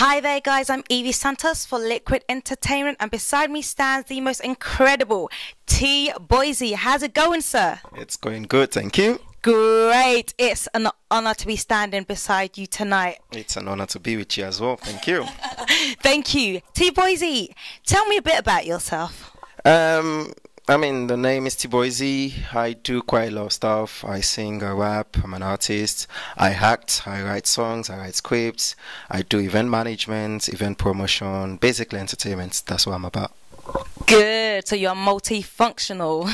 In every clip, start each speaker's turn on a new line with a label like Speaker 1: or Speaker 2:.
Speaker 1: Hi there guys, I'm Evie Santos for Liquid Entertainment, and beside me stands the most incredible T Boizy. How's it going, sir?
Speaker 2: It's going good, thank you.
Speaker 1: Great. It's an honor to be standing beside you tonight.
Speaker 2: It's an honor to be with you as well, thank you.
Speaker 1: Thank you. T Boizy, tell me a bit about yourself.
Speaker 2: The name is Boizy. I do quite a lot of stuff. I sing, I rap, I'm an artist. I act, I write songs, I write scripts. I do event management, event promotion, basically entertainment. That's what I'm about.
Speaker 1: Good. So you're multifunctional.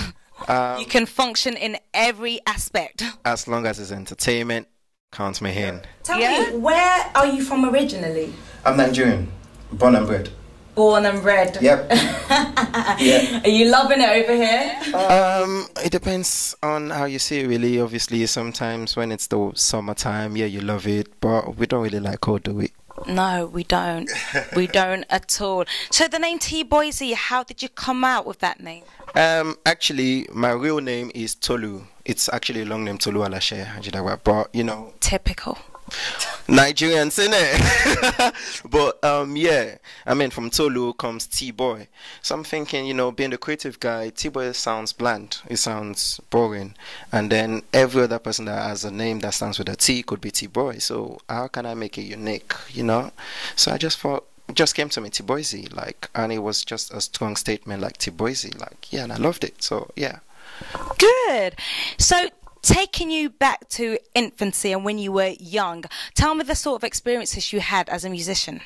Speaker 1: You can function in every aspect.
Speaker 2: As long as it's entertainment, count me in.
Speaker 1: Tell me, where are you from originally?
Speaker 2: I'm Nigerian, born and bred.
Speaker 1: Born and bred.
Speaker 2: Yep. Yeah.
Speaker 1: Are you loving it over here?
Speaker 2: It depends on how you see it, really. Obviously, sometimes when it's the summertime, yeah, you love it, but we don't really like cold, do we?
Speaker 1: No, we don't. We don't at all. So the name T Boizy, how did you come out with that name?
Speaker 2: Actually, my real name is Tolu. It's actually a long name, Tolu Alashe Ajidawa, but you know.
Speaker 1: Typical.
Speaker 2: Nigerians, innit? But yeah, from Tolu comes T-Boy. So I'm thinking, being the creative guy, T-Boy sounds bland. It sounds boring. And then every other person that has a name that starts with a T could be T-Boy. So how can I make it unique, So I just thought, it just came to me, T-Boizy, and it was just a strong statement, like T-Boizy, yeah, and I loved it. So yeah.
Speaker 1: Good. So taking you back to infancy and when you were young, tell me the sort of experiences you had as a musician.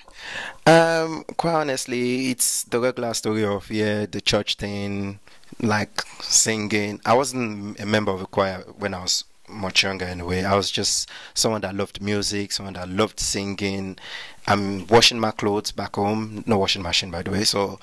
Speaker 2: Quite honestly, it's the regular story of, the church thing, like singing. I wasn't a member of a choir when I was much younger anyway. I was just someone that loved music, someone that loved singing. I'm washing my clothes back home, no washing machine by the way, so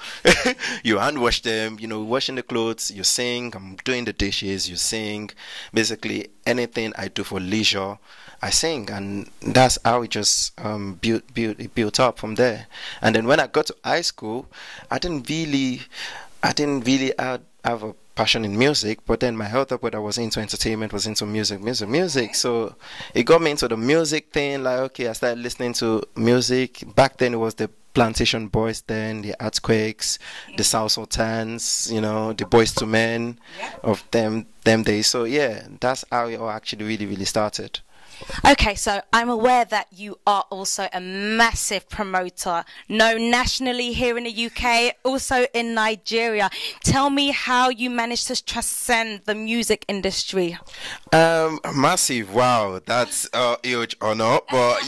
Speaker 2: you hand wash them, washing the clothes, you sing. I'm doing the dishes, you sing. Basically anything I do for leisure, I sing, and that's how it just built up from there. And then when I got to high school, I didn't really have a passion in music, but then my elder brother was into entertainment, was into music. So it got me into the music thing. Like, okay, I started listening to music. Back then it was the Plantation Boys, then the Earthquakes, the South Sultans, the Boys to Men of them days. So yeah, that's how it all actually really started.
Speaker 1: Okay, so I'm aware that you are also a massive promoter, known nationally here in the UK, also in Nigeria. Tell me how you managed to transcend the music industry.
Speaker 2: Massive, wow, that's a huge honor, but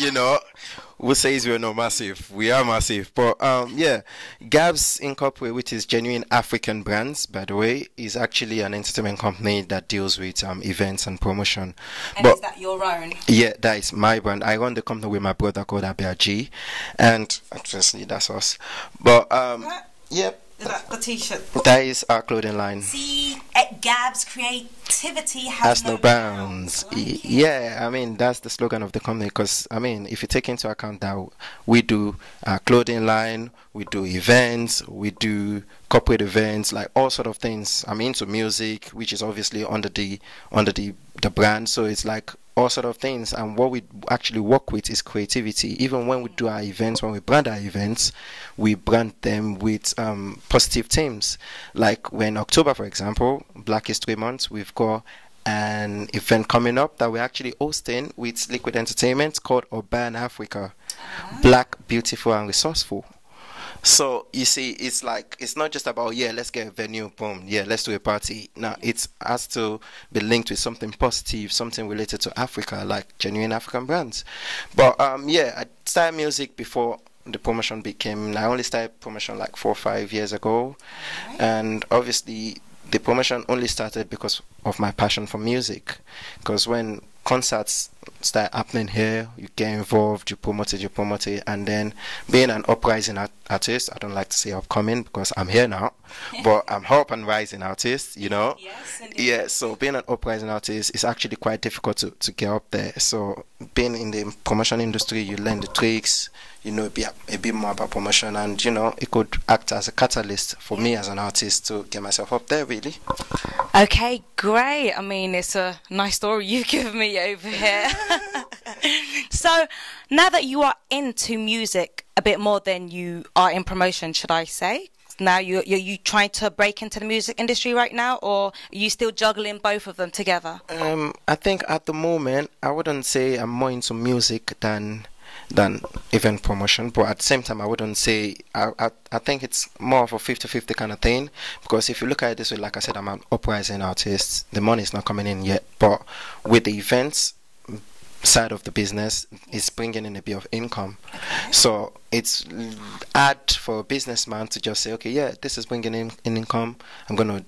Speaker 2: who says we're not massive? We are massive. But yeah, Gabs Incorporated, which is Genuine African Brands, by the way, is actually an entertainment company that deals with events and promotion.
Speaker 1: And is that your own?
Speaker 2: Yeah, that is my brand. I run the company with my brother called Abiaji, and obviously that's us. But yeah.
Speaker 1: Is that the t-shirt?
Speaker 2: That is our clothing line.
Speaker 1: See, at Gab's creativity has no
Speaker 2: bounds.
Speaker 1: Like
Speaker 2: yeah, that's the slogan of the company, because if you take into account that we do our clothing line, we do events, we do corporate events, like all sort of things. I'm into music, which is obviously under the brand, so it's like all sort of things. And what we actually work with is creativity. Even when we do our events, when we brand our events, we brand them with positive themes. Like when October, for example, Black History Month, we've got an event coming up that we're actually hosting with Liquid Entertainment called Urban Africa. Black, beautiful and resourceful. So you see, it's not just about, let's get a venue, boom, let's do a party. Now it has to be linked with something positive, something related to Africa, like Genuine African Brands. But I started music before the promotion became. I only started promotion like 4 or 5 years ago, and obviously the promotion only started because of my passion for music. Because when concerts start happening here, you get involved, you promote it, and then being an uprising artist, I don't like to say upcoming because I'm here now, but I'm up and rising artist, Yes, yeah, so being an uprising artist is actually quite difficult to get up there. So being in the promotion industry, you learn the tricks, a bit more about promotion, and it could act as a catalyst for me as an artist to get myself up there, really.
Speaker 1: Okay, great. It's a nice story you've given me over here. So now that you are into music, a bit more than you are in promotion, should I say? Now you trying to break into the music industry right now, or are you still juggling both of them together?
Speaker 2: I think at the moment I wouldn't say I'm more into music than event promotion, but at the same time I wouldn't say I think it's more of a 50-50 kind of thing, because if you look at it this way, like I said, I'm an uprising artist. The money is not coming in yet, but with the events side of the business is bringing in a bit of income. So it's hard for a businessman to just say, okay, yeah, this is bringing in income, I'm gonna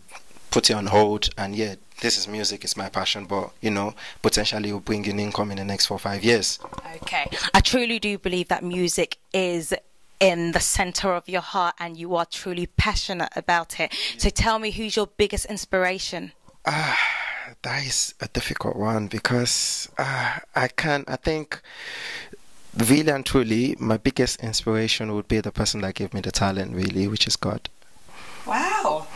Speaker 2: put it on hold, and yeah, this is music, it's my passion, but you know, potentially it will bring in income in the next 4 or 5 years.
Speaker 1: Okay, I truly do believe that music is in the center of your heart and you are truly passionate about it. So tell me, who's your biggest inspiration?
Speaker 2: That is a difficult one, because I think really and truly my biggest inspiration would be the person that gave me the talent, really, which is God.
Speaker 1: Wow,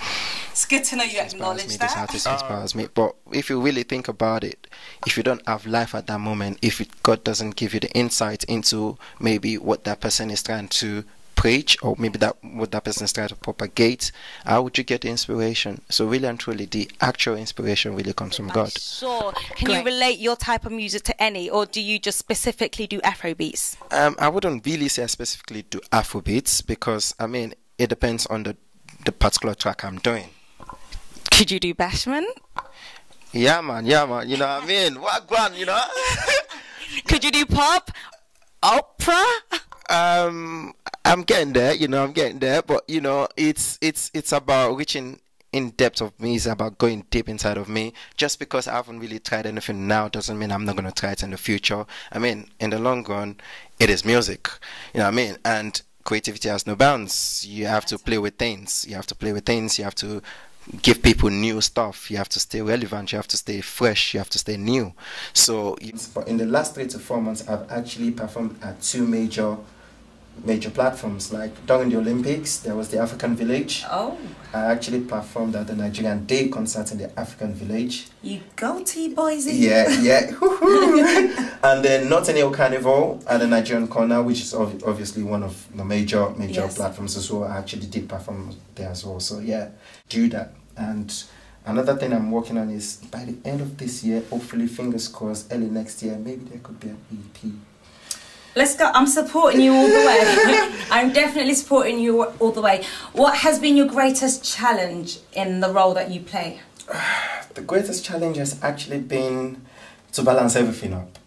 Speaker 1: it's good to know you acknowledge that.
Speaker 2: This artist inspires me. But if you really think about it, if you don't have life at that moment, if God doesn't give you the insight into maybe what that person is trying to preach, or maybe what that person is trying to propagate, how would you get the inspiration? So really and truly, the actual inspiration really comes from God.
Speaker 1: Sure. Can you relate your type of music to any, or do you just specifically do Afrobeats?
Speaker 2: I wouldn't really say I specifically do Afrobeats, because I mean it depends on the particular track I'm doing.
Speaker 1: Could you do Bashman?
Speaker 2: Yeah man, you know what I mean? What one, you know?
Speaker 1: Could you do pop? Opera?
Speaker 2: I'm getting there, but you know, it's about reaching in depth of me, it's about going deep inside of me. Just because I haven't really tried anything now doesn't mean I'm not going to try it in the future. I mean, in the long run, it is music, you know what I mean? And creativity has no bounds. You have to play with things, you have to give people new stuff, you have to stay relevant, you have to stay fresh, you have to stay new. So but in the last 3 to 4 months, I've actually performed at 2 major platforms. Like during the Olympics, there was the African Village.
Speaker 1: Oh.
Speaker 2: I actually performed at the Nigerian Day concert in the African Village.
Speaker 1: You go Boizy.
Speaker 2: Yeah. And then Notting Hill Carnival at the Nigerian Corner, which is obviously one of the major platforms as well. I actually did perform there as well. So yeah, do that. And another thing I'm working on is by the end of this year, hopefully fingers crossed, early next year, maybe there could be an EP.
Speaker 1: Let's go. I'm supporting you all the way. I'm definitely supporting you all the way. What has been your greatest challenge in the role that you play?
Speaker 2: The greatest challenge has actually been to balance everything up.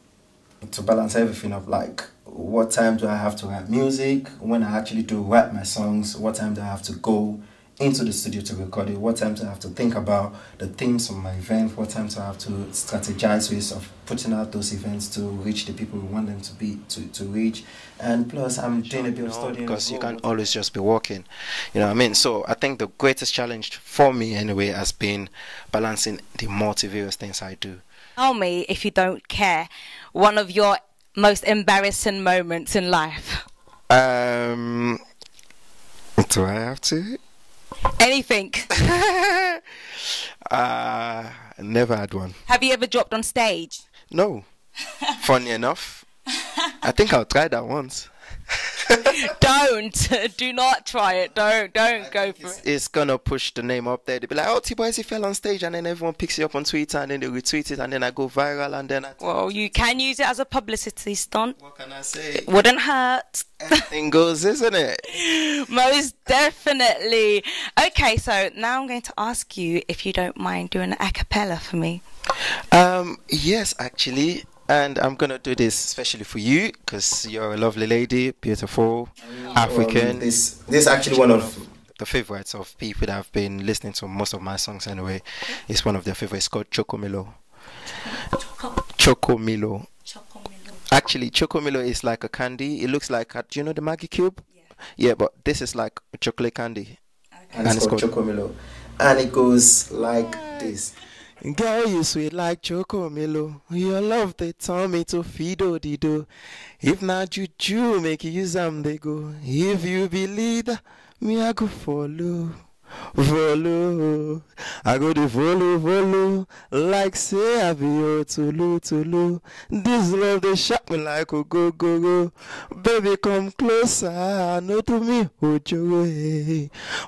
Speaker 2: Like, what time do I have to write music? When I actually do write my songs, what time do I have to go into the studio to record it? What time do I have to think about the themes of my event? What time do I have to strategize ways of putting out those events to reach the people we want them to be to reach? And plus, I'm doing a bit of studying, because you can't always just be working, you know what I mean? So I think the greatest challenge for me anyway has been balancing the multivarious things I do.
Speaker 1: Tell me, if you don't care, one of your most embarrassing moments in life.
Speaker 2: Do I have to?
Speaker 1: Anything.
Speaker 2: Never had one.
Speaker 1: Have you ever dropped on stage?
Speaker 2: No. Funny enough, I think I'll try that once.
Speaker 1: Do not try it. Don't go for it.
Speaker 2: It's gonna push the name up there. They'll be like, oh, Boizy fell on stage, and then everyone picks it up on Twitter, and then they retweet it, and then I go viral, and then
Speaker 1: well, you can use it as a publicity stunt.
Speaker 2: What can I say?
Speaker 1: It wouldn't hurt.
Speaker 2: Everything goes, isn't it?
Speaker 1: Most definitely. Okay, so now I'm going to ask you if you don't mind doing an a cappella for me.
Speaker 2: Yes, actually. And I'm going to do this especially for you, because you're a lovely lady, beautiful, African. This is actually one of the favorites of people that have been listening to most of my songs anyway. It's one of their favorites. It's called Chocomilo. Chocomilo. Actually, Chocomilo is like a candy. It looks like, do you know the Maggie Cube? Yeah, but this is like a chocolate candy. Okay. And it's called Chocomilo. And it goes like this. Girl, you sweet like Chocomilo. Your love, they tell me to feed dido. If not juju, make you use they go. If you believe that, me I go follow. follow. I go to follow, like say I be your Tulu. This love they shock me like a go. Baby come closer, no to me, Ojo.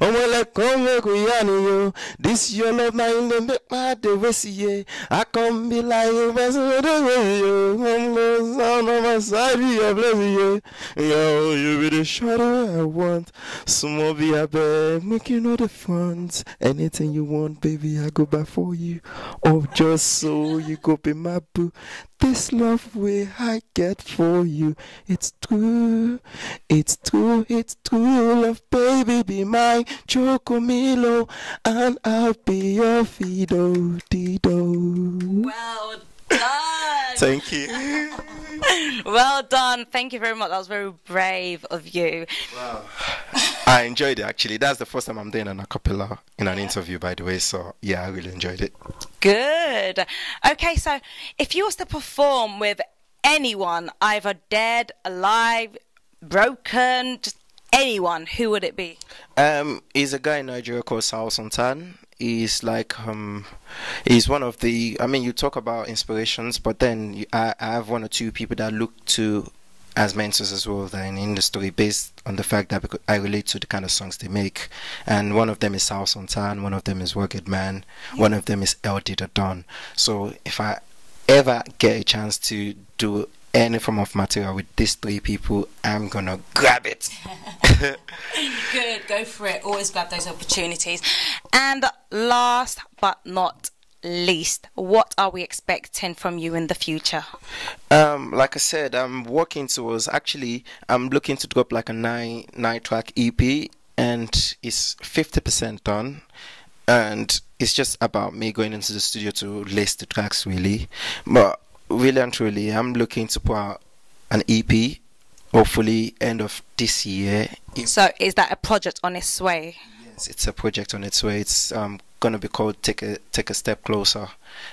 Speaker 2: Oh well, like come make we yo. This your love now in the make my day we see. I come be like a vessel of the way yo. Come close on my side, be a blessing yo. You be the shadow I want. Some more be a bed, make you know the front. Anything you want, baby, I go back for you. Oh, just so you go be my boo. This love way I get for you. It's true, love, baby, be my Chocomilo, and I'll be your Fido Dido.
Speaker 1: Well done.
Speaker 2: Thank you.
Speaker 1: Well done. Thank you very much. That was very brave of you.
Speaker 2: Wow. I enjoyed it actually. That's the first time I'm doing an acapella in an interview, by the way. So yeah, I really enjoyed it.
Speaker 1: Good. Okay, so if you was to perform with anyone, either dead, alive, broken, just anyone, who would it be?
Speaker 2: He's a guy in Nigeria called Sao Sultan. He's like he's one of the, I mean, you talk about inspirations, but then I have one or two people that I look to as mentors as well that are in the industry, based on the fact that I relate to the kind of songs they make. And one of them is Sao Sultan, one of them is Rugged Man, one of them is LD The Don. So if I ever get a chance to do any form of material with these three people, I'm gonna grab it.
Speaker 1: Good, go for it. Always grab those opportunities. And last but not least, what are we expecting from you in the future?
Speaker 2: Like I said, I'm working towards, actually I'm looking to drop like a nine track EP, and it's 50% done, and it's just about me going into the studio to list the tracks really. But really and truly, I'm looking to put out an EP, hopefully end of this year.
Speaker 1: So is that a project on its way?
Speaker 2: Yes, it's a project on its way. It's gonna be called Take a Step Closer.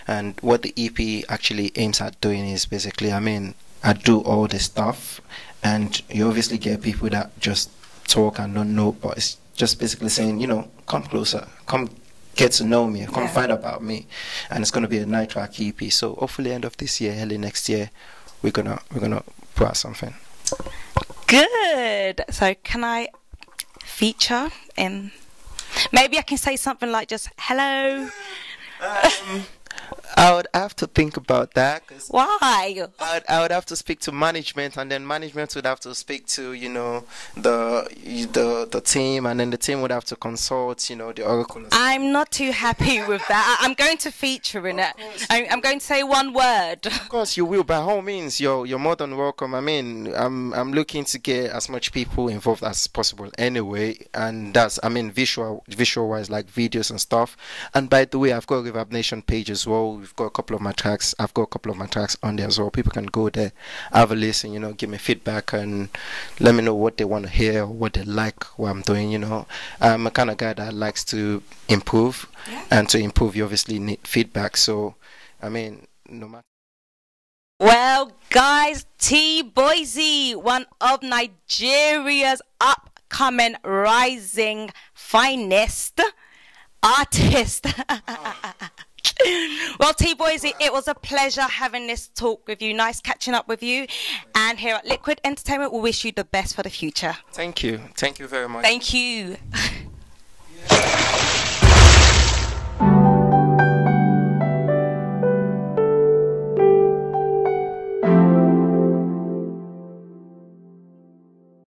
Speaker 2: And what the EP actually aims at doing is basically, I mean, I do all this stuff, and you obviously get people that just talk and don't know, but it's just basically saying, you know, come closer, come get to know me, come find out about me. And it's gonna be a 9-track EP. So hopefully end of this year, early next year, we're gonna put out something.
Speaker 1: Good. So can I feature in, maybe I can say something like just hello?
Speaker 2: I would have to think about that. 'Cause
Speaker 1: Why?
Speaker 2: I would have to speak to management, and then management would have to speak to, you know, the team, and then the team would have to consult, you know, the oracle.
Speaker 1: I'm not too happy with that. I'm going to feature in it. I'm going to say one word.
Speaker 2: Of course you will. By all means, you're more than welcome. I mean, I'm looking to get as much people involved as possible anyway, and that's, I mean, visual wise, like videos and stuff. And by the way, I've got a Reverb Nation page as well. We've got a couple of my tracks. I've got a couple of my tracks on there as well. People can go there, have a listen, you know, give me feedback and let me know what they want to hear, or what they like, what I'm doing, you know. I'm a kind of guy that likes to improve, and to improve you obviously need feedback. So, I mean, no matter.
Speaker 1: Well, guys, Boizy, one of Nigeria's upcoming rising finest artist. Well, Boizy, it was a pleasure having this talk with you. Nice catching up with you. And here at Liquid Entertainment, we wish you the best for the future.
Speaker 2: Thank you. Thank you very much.
Speaker 1: Thank you.